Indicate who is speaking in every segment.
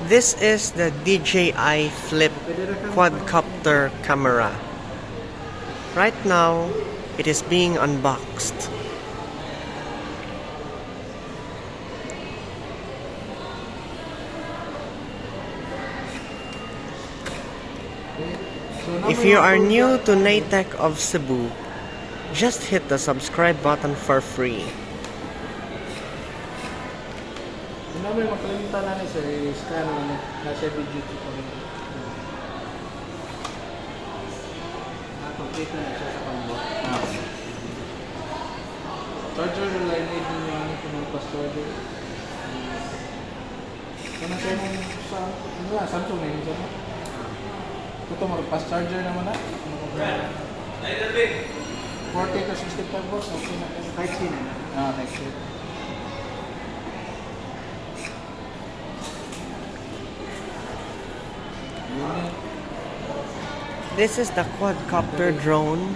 Speaker 1: This is the DJI Flip quadcopter camera. Right now, it is being unboxed. If you are new to NATEC of Cebu, just hit the subscribe button for free.
Speaker 2: Namin makalimutan na ni sir, scan na nasa video ko rin. Complete na siya sa combo. Charger na line aid din yung ano kung charger. Ano siya yung sa Samsung na yun siya? Ito mag-fast charger naman na. 40 to 65 volts. Okay na. Type-C na. Type-C.
Speaker 1: This is the quadcopter drone,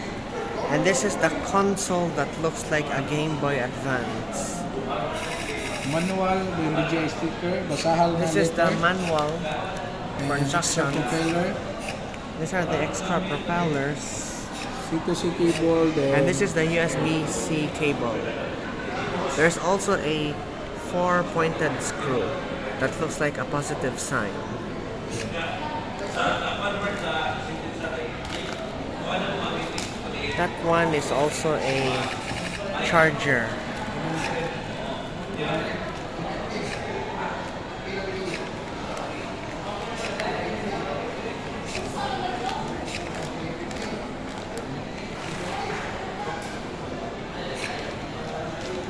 Speaker 1: and this is the console that looks like a Game Boy Advance.
Speaker 2: Manual, yung DJI sticker, basahal na.
Speaker 1: This is the manual for instructions. These are the extra propellers.
Speaker 2: C2C cable there.
Speaker 1: And this is the USB-C cable. There's also a 4-pointed screw that looks like a positive sign. That one is also a charger.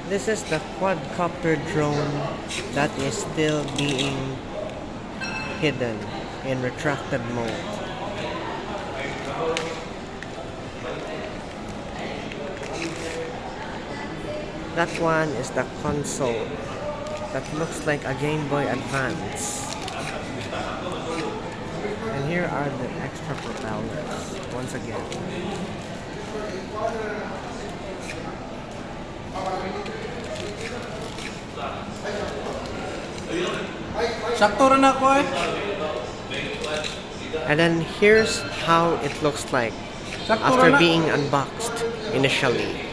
Speaker 1: This is the quadcopter drone that is still being hidden in retracted mode. That one is the console that looks like a Game Boy Advance. And here are the extra propellers once again.
Speaker 2: Sakto rin ako eh.
Speaker 1: And then here's how it looks like after being unboxed initially.